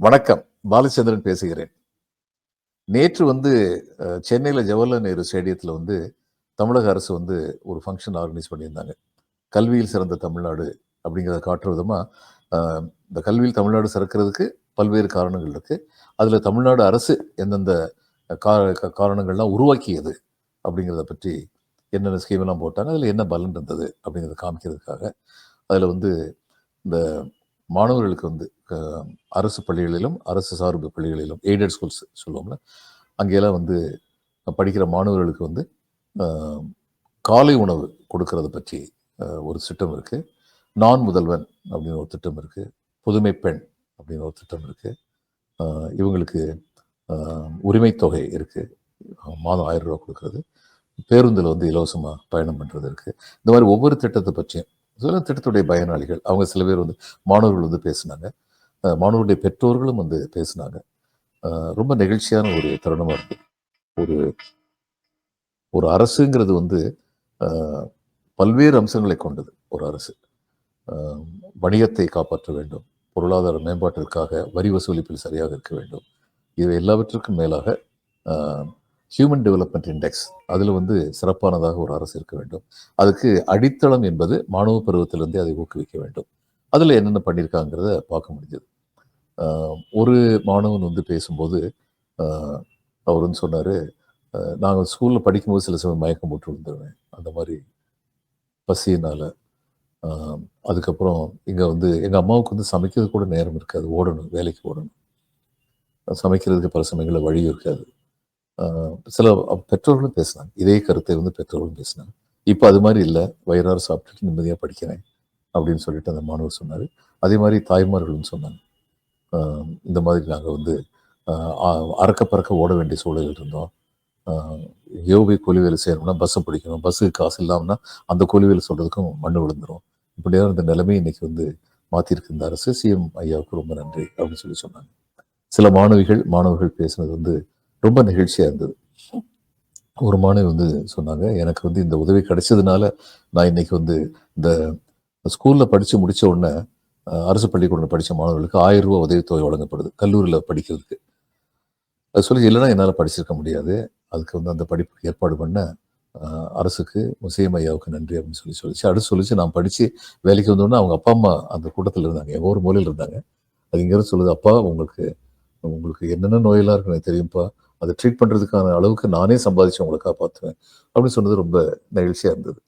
வணக்கம். பாலச்சந்திரன் பேசுகிறேன். நேற்று சென்னையில ஜவஹர்லால் நேரு ஸ்டேடியத்தில தமிழக அரசு ஒரு ஃபங்ஷன் ஆர்கனைஸ் பண்ணியிருந்தாங்க. கல்வியில் சிறந்த தமிழ்நாடு அப்படிங்கிறத காட்டுற விதமா, அ இந்த கல்வியில் தமிழ்நாடு சிறக்கிறதுக்கு பல்வேறு காரணங்கள் இருக்கு. அதில தமிழ்நாடு அரசு எந்தெந்த கா காரணங்கள்லாம் உருவாக்கியது அப்படிங்கிறத பற்றி என்னென்ன ஸ்கீம்லாம் போட்டாங்க, அதில என்ன பலன் இருந்தது அப்படிங்கிறத காமிக்கிறதுக்காக, அதில இந்த மாணவர்களுக்கு அ அரசு பள்ளிகளிலும், அரசு சார்பு பள்ளிகளிலும், எய்டட் ஸ்கூல்ஸ் சொல்லுவோம்ல, அங்கேலாம் படிக்கிற மாணவர்களுக்கு அ காலை உணவு கொடுக்கறத பற்றி ஒரு திட்டம் இருக்கு. நான் முதல்வன் அப்படின்னு ஒரு திட்டம் இருக்கு. புதுமை பெண் அப்படின்னு ஒரு திட்டம் இருக்கு. அ இவங்களுக்கு அ உரிமை தொகை இருக்கு. மாதம் ரூ. 1000 குடுக்குறது. பேருந்துல இலவசமா பயணம் பண்றது இருக்கு. இந்த மாரி ஒவ்வொரு திட்டத்த பற்றியும், சில திட்டத்துடைய பயனாளிகள், அவங்க சில பேர் மாணவர்கள் பேசுனாங்க. மாணவருடைய பெற்றோர்களும் பேசுனாங்க. அ ரொம்ப நெகிழ்ச்சியான ஒரு தருணமா இருக்கு. ஒரு ஒரு அரசுங்கிறது அ பல்வேறு அம்சங்களை கொண்டது ஒரு அரசு. அ வணிகத்தை காப்பாற்ற வேண்டும். பொருளாதார மேம்பாட்டிற்காக வரி வசூலிப்பில் சரியாக இருக்க வேண்டும். இது எல்லாவற்றுக்கும் மேலாக அ ஹியூமன் டெவலப்மென்ட் இண்டெக்ஸ் அதில சிறப்பானதாக ஒரு அரசு இருக்க வேண்டும். அதுக்கு அடித்தளம் என்பது மாணவ பருவத்திலிருந்தே அதை ஊக்குவிக்க வேண்டும். அதில என்னென்ன பண்ணியிருக்காங்கிறத பார்க்க முடிஞ்சது. அ ஒரு மாணவன் பேசும்போது, அ அவர் சொன்னாரு, நாங்க ஸ்கூல்ல படிக்கும்போது சில சமயம் மயக்கம் போட்டு விழுந்துருவேன். அந்த மாரி பசியினால. அ அதுக்கப்புறம் இங்க எங்க அம்மாவுக்கு சமைக்கிறதுக்கு கூட நேரம் இருக்காது. ஓடணும், வேலைக்கு ஓடணும். சமைக்கிறதுக்கு பல சமயங்கள்ல வழி இருக்காது. அ சில பெற்றோர்களும் பேசினாங்க. இதே கருத்தை பெற்றோர்களும் பேசினாங்க. இப்ப அது மாரி இல்ல. வயிறார சாப்பிட்டுட்டு நிம்மதியா படிக்கிறேன். அப்படின்னு சொல்லிட்டு அந்த மாணவர் சொன்னாரு. அதே மாரி தாய்மார்களும் சொன்னாங்க. அ இந்த மாதிரி நாங்க அ அ அறக்க பறக்க ஓட வேண்டிய சூழலில் இருந்தோம். அ எங்கேயோ போய் கூலி வேலை செய்யணும்னா பஸ்ஸ பிடிக்கணும். பஸ்ஸுக்கு காசு இல்லாமன்னா, அந்த கூலி வேலை சொல்றதுக்கும் மண்ணு விழுந்துரும். இப்படியான இந்த நிலைமைய இன்னைக்கு மாத்தியிருக்கு இந்த அரசு. சிஎம் ஐயாவுக்கு ரொம்ப நன்றி அப்படின்னு சொன்னாங்க. சில மாணவர்கள் பேசினது ரொம்ப நெகிழ்ச்சியா இருந்தது. ஒரு மாணவி சொன்னாங்க, "எனக்கு இந்த உதவி கிடைச்சதுனால, நான் இன்னைக்கு இந்த ஸ்கூல்ல படிச்சு முடிச்ச உடனே, அரசு பள்ளிக்கூடத்துல படிச்ச மாணவர்களுக்கு ரூ. 1000 உதவித்தொகை வழங்கப்படுது. கல்லூரியில படிக்கிறதுக்கு." அது சொல்லி, "இல்லன்னா என்னால படிச்சிருக்க முடியாது. அதுக்கு அந்த படிப்புக்கு ஏற்பாடு பண்ண அ அரசுக்கு, சிஎம் ஐயாவுக்கு நன்றி." அப்படின்னு சொல்லிச்சு. அடுத்து சொல்லுச்சு, "நான் படிச்சு வேலைக்கு வந்தோனே அவங்க அப்பா, அம்மா அந்த கூட்டத்துல இருந்தாங்க. எங்க ஒரு மூலையில இருந்தாங்க. அது இங்கேருந்து சொல்லுது, "அப்பா உங்களுக்கு உங்களுக்கு என்னென்ன நோயெல்லாம் இருக்குன்னு எனக்கு தெரியும்ப்பா. அத ட்ரீட் பண்றதுக்கான அளவுக்கு நானே சம்பாதிச்சு உங்கள காப்பாத்துவேன்." அப்படின்னு சொன்னது ரொம்ப நெகிழ்ச்சியா இருந்தது.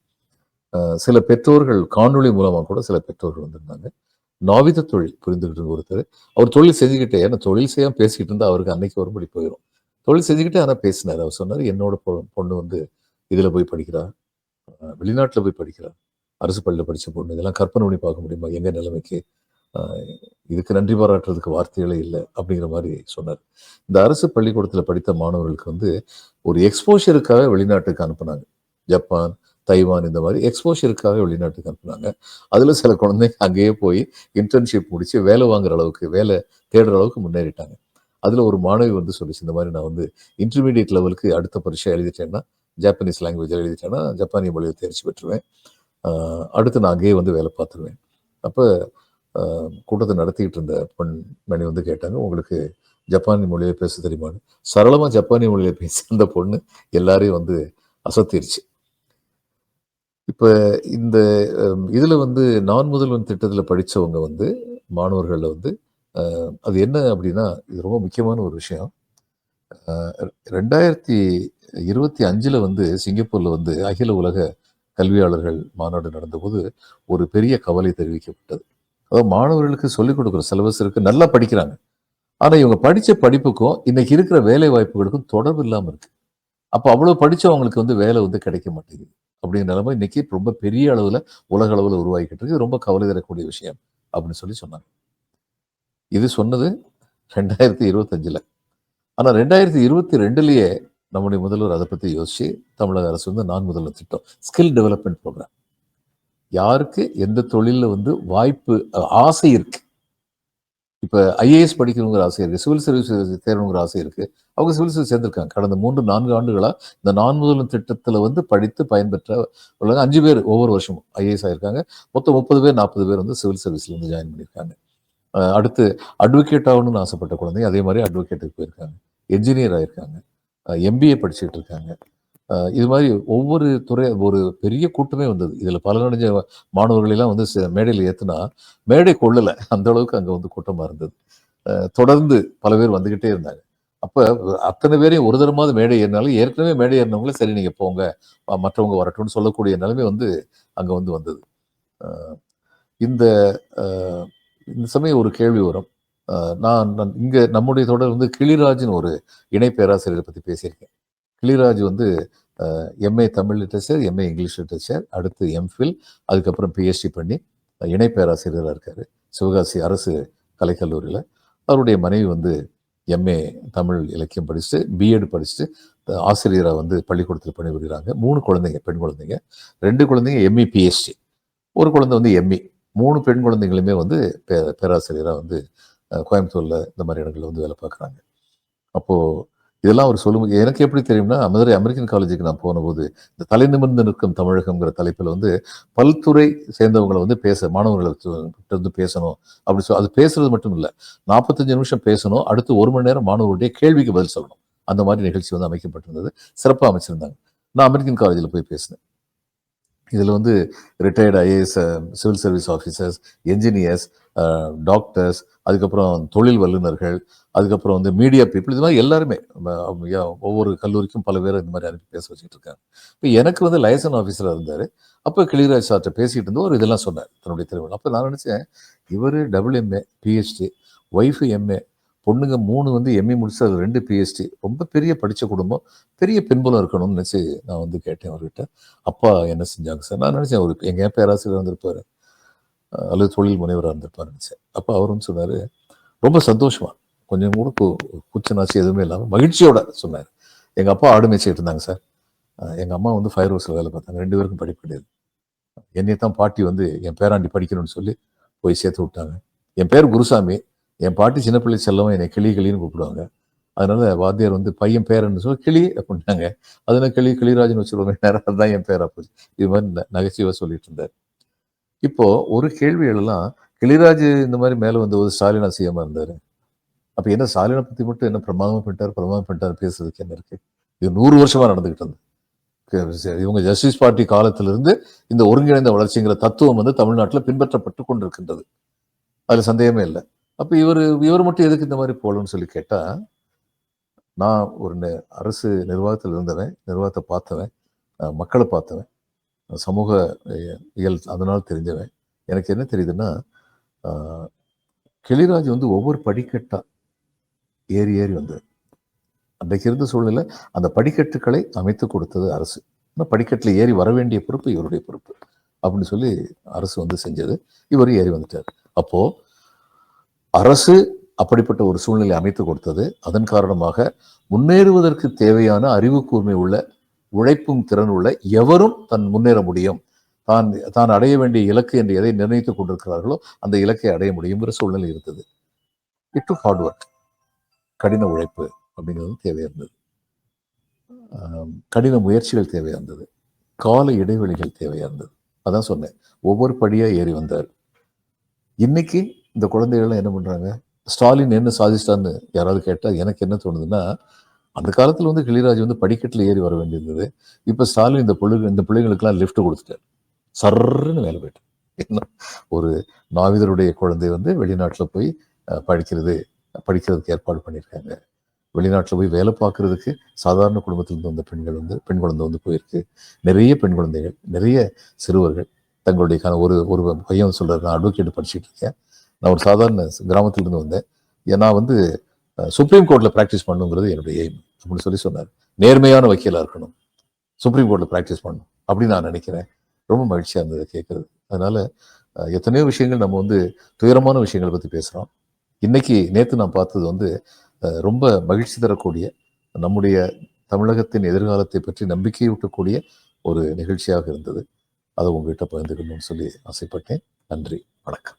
சில பெற்றோர்கள் காணொளி மூலமா கூட சில பெற்றோர்கள் வந்திருந்தாங்க. நாவித தொழில் புரிந்துகிட்டு இருந்த ஒருத்தர். அவர் தொழில் செஞ்சுக்கிட்டே ஏன்னா தொழில் செய்யாம பேசிக்கிட்டு இருந்தா அவருக்கு அன்னைக்கு ஒருபடி போயிரும். தொழில் செஞ்சுக்கிட்டே ஆனா பேசினாரு. அவர் சொன்னாரு, "என்னோட பொண்ணு இதுல போய் படிக்கிறா. வெளிநாட்டுல போய் படிக்கிறா. அரசு பள்ளியில படிச்ச பொண்ணு. இதெல்லாம் கற்பனை பண்ணி பார்க்க முடியுமா? எங்க நிலைமைக்கு? அ இதுக்கு நன்றி பாராட்டுறதுக்கு வார்த்தைகளே இல்ல." அப்படிங்கிற மாரி சொன்னாரு. இந்த அரசு பள்ளிக்கூடத்தில படித்த மாணவர்களுக்கு ஒரு எக்ஸ்போஷருக்காக வெளிநாட்டுக்கு அனுப்புனாங்க. ஜப்பான், தைவான் இந்த மாரி எக்ஸ்போஷருக்காக வெளிநாட்டுக்கு அனுப்புனாங்க. அதுல சில குழந்தைங்க அங்கேயே போய் இன்டர்ன்ஷிப் முடிச்சு வேலை வாங்குற அளவுக்கு, வேலை தேடுற அளவுக்கு முன்னேறிட்டாங்க. அதுல ஒரு மாணவி சொல்லுச்சு, "இந்த மாரி நான் இன்டர்மீடியேட் லெவலுக்கு அடுத்த பரீட்சை எழுதிட்டேன்னா, ஜாப்பனீஸ் லாங்குவேஜ்ல எழுதிட்டேன்னா, ஜப்பானிய மொழியில தேர்ச்சி பெற்றுருவேன். அ அடுத்து நான் அங்கேயே வேலை பார்த்துருவேன்." அப்ப அ கூட்டத்த நடத்திக்கிட்டு இருந்த பெண்மணி கேட்டாங்க, "உங்களுக்கு ஜப்பானிய மொழியில பேச தெரியுமான்னு?" சரளமா ஜப்பானிய மொழியில பேசிய அந்த பொண்ணு எல்லாரையும் அசத்திருச்சு. இப்ப இந்த இதுல நான் முதல்வன் திட்டத்துல படிச்சவங்க மாணவர்கள்ல அது என்ன அப்படின்னா, இது ரொம்ப முக்கியமான ஒரு விஷயம். அ 2025ல சிங்கப்பூர்ல அகில உலக கல்வியாளர்கள் மாநாடு நடந்தபோது, ஒரு பெரிய கவலை தெரிவிக்கப்பட்டது. அதாவது மாணவர்களுக்கு சொல்லிக் கொடுக்குற சிலபஸ் இருக்கு. நல்லா படிக்கிறாங்க. ஆனா இவங்க படிச்ச படிப்புக்கும், இன்னைக்கு இருக்கிற வேலை வாய்ப்புகளுக்கும் தொடர்பு இல்லாம இருக்கு. அப்ப அவ்வளவு படிச்சவங்களுக்கு வேலை கிடைக்க மாட்டேங்குது. அப்படிங்கிற நிலைமை இன்னைக்கு ரொம்ப பெரிய அளவுல, உலக அளவுல உருவாகிக்கிட்டு இருக்கு. இது ரொம்ப கவலை தரக்கூடிய விஷயம் அப்படின்னு சொன்னாங்க. இது சொன்னது 2025ல. ஆனா 2022லயே நம்முடைய முதல்வர் அத பத்தி யோசிச்சு, தமிழக அரசு நான் முதல்வர் திட்டம். Skill development program. யாருக்கு எந்த தொழில்ல வாய்ப்பு ஆசை இருக்கு. இப்ப ஐஏஎஸ் படிக்கணுங்கிற ஆசை இருக்கு. சிவில் சர்வீஸ் தேரணுங்கிற ஆசை இருக்கு. அவங்க சிவில் சர்வீஸ் சேர்ந்திருக்காங்க. கடந்த 3, 4 ஆண்டுகளா இந்த நான் முதல்வன் திட்டத்துல படித்து பயன்பெற்ற உள்ளவங்க 5 பேர் ஒவ்வொரு வருஷமும் ஐஏஎஸ் ஆயிருக்காங்க. மொத்தம் 30 பேர், 40 பேர் சிவில் சர்வீஸ்ல ஜாயின் பண்ணியிருக்காங்க. அடுத்து அட்வொகேட் ஆகணும்னு ஆசைப்பட்ட குழந்தைங்க அதே மாதிரி அட்வொகேட்டுக்கு போயிருக்காங்க, என்ஜினியர் ஆயிருக்காங்க, எம்பிஏ படிச்சுட்டு இருக்காங்க. இது மாதிரி ஒவ்வொரு துறை ஒரு பெரிய கூட்டமே வந்தது. இதில் பலனடைஞ்ச மாணவர்களெல்லாம் வந்து மேடையில் ஏற்றுனா மேடை கொள்ளலை, அந்த அளவுக்கு அங்கே வந்து கூட்டமாக இருந்தது. தொடர்ந்து பல பேர் வந்துக்கிட்டே இருந்தாங்க. அப்போ அத்தனை பேரையும் ஒரு தரமாவது மேடை ஏறினாலும் ஏற்கனவே மேடை ஏறினவங்களே சரி நீங்கள் போங்க, மற்றவங்க வரட்டும்னு சொல்லக்கூடிய நிலைமை வந்து அங்கே வந்து வந்தது. இந்த இந்த சமயம் ஒரு கேள்வி வரும். நான் இங்கே நம்முடைய தொடர் வந்து கிளிராஜ்னு ஒரு இணை பேராசிரியரை பற்றி பேசியிருக்கேன். கிளிராஜ் வந்து MA Tamil literature, MA English literature, அடுத்து எம்ஃபில், அதுக்கப்புறம் பிஹெச்டி பண்ணி இணை பேராசிரியராக இருக்கார் சிவகாசி அரசு கலைக்கல்லூரியில். அவருடைய மனைவி வந்து எம்ஏ தமிழ் இலக்கியம் படிச்சுட்டு பிஎட் படிச்சுட்டு ஆசிரியராக வந்து பள்ளிக்கூடத்தில் பணிபுரிகிறாங்க. 3 குழந்தைங்க, பெண் குழந்தைங்க. 2 குழந்தைங்க எம்இ பிஹெச்டி, ஒரு குழந்தை வந்து எம்இ. 3 பெண் குழந்தைங்களுமே வந்து பேராசிரியராக வந்து கோயம்புத்தூரில் இந்த மாதிரி இடங்களில் வந்து வேலை பார்க்குறாங்க. அப்போது இதெல்லாம் அவர் சொல்லும்போது எனக்கு எப்படி தெரியும்னா, மதுரை அமெரிக்கன் காலேஜுக்கு நான் போனபோது இந்த தலை நிமிர்ந்து நிற்கும் தமிழகம்ங்கிற தலைப்பில் வந்து பல்துறை சேர்ந்தவங்களை வந்து மாணவர்களை வந்து பேசணும் அப்படி அது பேசுறது மட்டும் இல்லை, 45 நிமிஷம் பேசணும், அடுத்து 1 மணி நேரம் மாணவர்களுடைய கேள்விக்கு பதில் சொல்லணும். அந்த மாதிரி நிகழ்ச்சி வந்து அமைக்கப்பட்டிருந்தது, சிறப்பாக அமைச்சிருந்தாங்க. நான் அமெரிக்கன் காலேஜில் போய் பேசினேன். இதில் வந்து retired IAS, civil service officers, engineers, doctors, அதுக்கப்புறம் தொழில் வல்லுநர்கள், அதுக்கப்புறம் வந்து மீடியா பீப்புள், இது மாதிரி எல்லாருமே ஒவ்வொரு கல்லூரிக்கும் பல பேர் இந்த மாதிரி அனுப்பி பேச வச்சுட்டு இருக்காங்க. இப்போ எனக்கு வந்து லைசன் ஆஃபீஸராக இருந்தார். அப்போ கிளிராஜ் சார்ட்ட பேசிகிட்டு இருந்தோம், ஒரு இதெல்லாம் சொன்னார் தன்னுடைய திறமை. அப்போ நான் நினச்சேன், இவர் டபுள்எம்ஏ பிஹெச்டி, ஒய்ஃபு எம்ஏ, பொண்ணுங்க 3 வந்து எம்ஏ முடிச்சு அது 2 பிஹெச்டி, ரொம்ப பெரிய படித்த குடும்பம், பெரிய பின்புலம் இருக்கணும்னு நினச்சி நான் வந்து கேட்டேன் அவர்கிட்ட. அப்பா என்ன செஞ்சாங்க சார்? நான் நினச்சேன் அவர் எங்கள் பேராசிரியர் வந்திருப்பார் அல்லது தொழில் முனைவராக இருந்திருப்பார் நினச்சேன். அப்போ அவர் வந்து சொன்னார், ரொம்ப சந்தோஷமா, கொஞ்சம் கூட கூச்சனாச்சு எதுவுமே இல்லாமல் மகிழ்ச்சியோட சொன்னார், எங்கள் அப்பா ஆடு மேய்ச்சிட்டு இருந்தாங்க சார், எங்கள் அம்மா வந்து ஃபயர் ஹவுஸில் வேலை பார்த்தாங்க, 2 பேருக்கும் படிப்பு கிடையாது. என்னை தான் பாட்டி வந்து என் பேராண்டி படிக்கணும்னு சொல்லி போய் சேர்த்து விட்டாங்க. என் பேர் குருசாமி, என் பாட்டி சின்ன பிள்ளை செல்லவும் என்னை கிளி கிளின்னு கூப்பிடுவாங்க. அதனால வாத்தியார் வந்து பையன் பேரன்னு சொல்லி கிளி அப்படின்னாங்க. அதனால கிளிராஜன் வச்சுருவாங்க, நேரம் அதுதான் என் பேரா போச்சு. இது மாதிரி நகைச்சுவை சொல்லிட்டு இருந்தார். இப்போ ஒரு கேள்வி எழலாம், கிளிராஜ் இந்த மாதிரி மேலே வந்து ஒரு ஸ்டாலினா சிஎம்மா இருந்தார், அப்போ என்ன ஸ்டாலினை பற்றி மட்டும் என்ன பிரமாதமாக பண்ணிட்டார் பேசுறதுக்கு என்ன இருக்கு? இது 100 வருஷமா நடந்துகிட்டு இருந்தது. இவங்க ஜஸ்டிஸ் பார்ட்டி காலத்திலிருந்து இந்த ஒருங்கிணைந்த வளர்ச்சிங்கிற தத்துவம் வந்து தமிழ்நாட்டில் பின்பற்றப்பட்டு கொண்டிருக்கின்றது, அதுல சந்தேகமே இல்லை. அப்போ இவர் மட்டும் எதுக்கு இந்த மாதிரி போகலன்னு சொல்லி கேட்டால், நான் ஒரு அரசு நிர்வாகத்தில் இருந்தவன், நிர்வாகத்தை பார்த்தவன், மக்களை பார்த்தவன், சமூக இயல் அதனால் தெரிஞ்சவன். எனக்கு என்ன தெரியுதுன்னா, கிளிராஜ் வந்து ஒவ்வொரு படிக்கட்டா ஏறி ஏறி வந்தது. அன்றைக்கு இருந்த சூழ்நிலை அந்த படிக்கட்டுகளை அமைத்து கொடுத்தது அரசு. ஆனால் படிக்கட்டில் ஏறி வர வேண்டிய பொறுப்பு இவருடைய பொறுப்பு அப்படின்னு சொல்லி அரசு வந்து செஞ்சது. இவர் ஏறி வந்துட்டார். அப்போ அரசு அப்படிப்பட்ட ஒரு சூழ்நிலை அமைத்து கொடுத்தது. அதன் காரணமாக முன்னேறுவதற்கு தேவையான அறிவு கூர்மை உள்ள, உழைப்பும் திறன் உள்ள எவரும் முன்னேற முடியும், தான் அடைய வேண்டிய இலக்கு என்று எதை நிர்ணயித்துக் கொண்டிருக்கிறார்களோ அந்த இலக்கை அடைய முடியுங்கிற சூழ்நிலை இருந்தது. இட் டு ஹார்ட் ஒர்க், கடின உழைப்பு அப்படிங்கிறது தேவையா இருந்தது, கடின முயற்சிகள் தேவையா இருந்தது, கால இடைவெளிகள் தேவையா இருந்தது. அதான் சொன்னேன், ஒவ்வொரு படியா ஏறி வந்தார். இன்னைக்கு இந்த குழந்தைகள்லாம் என்ன பண்றாங்க? ஸ்டாலின் என்ன சாதிச்சிட்டான்னு யாராவது கேட்டால் எனக்கு என்ன தோணுதுன்னா, அந்த காலத்தில் வந்து கிளிராஜ் வந்து படிக்கட்டில் ஏறி வர வேண்டியிருந்தது. இப்போ ஸ்டாலின் இந்த பிள்ளைங்களுக்கெல்லாம் லிஃப்ட் கொடுத்துட்டார், சர்ன்னு வேலை போயிட்டு. என்ன ஒரு நாவிதருடைய குழந்தை வந்து வெளிநாட்டில் போய் படிக்கிறதுக்கு ஏற்பாடு பண்ணியிருக்காங்க. வெளிநாட்டில் போய் வேலை பார்க்கறதுக்கு சாதாரண குடும்பத்திலிருந்து வந்த பெண் குழந்தை வந்து போயிருக்கு. நிறைய பெண் குழந்தைகள், நிறைய சிறுவர்கள் தங்களுடைய ஒரு பையன் சொல்றாரு, நான் அட்வொகேட் படிச்சுட்டு இருக்கேன், நான் ஒரு சாதாரண கிராமத்திலிருந்து வந்தேன், நான் வந்து சுப்ரீம் கோர்ட்டில் ப்ராக்டிஸ் பண்ணுங்கிறது என்னுடைய எய்ம் அப்படின்னு சொல்லி சொன்னார். நேர்மையான வக்கீலாக இருக்கணும், சுப்ரீம் கோர்ட்டில் ப்ராக்டிஸ் பண்ணணும் அப்படின்னு நான் நினைக்கிறேன். ரொம்ப மகிழ்ச்சியாக இருந்தது கேட்கறது. அதனால எத்தனையோ விஷயங்கள் நம்ம வந்து துயரமான விஷயங்களை பற்றி பேசுகிறோம். இன்னைக்கு நேற்று நான் பார்த்தது வந்து ரொம்ப மகிழ்ச்சி தரக்கூடிய, நம்முடைய தமிழகத்தின் எதிர்காலத்தை பற்றி நம்பிக்கையூட்டக்கூடிய ஒரு நிகழ்ச்சியாக இருந்தது. அதை உங்ககிட்ட பகிர்ந்துக்கணும்னு சொல்லி ஆசைப்பட்டேன். நன்றி, வணக்கம்.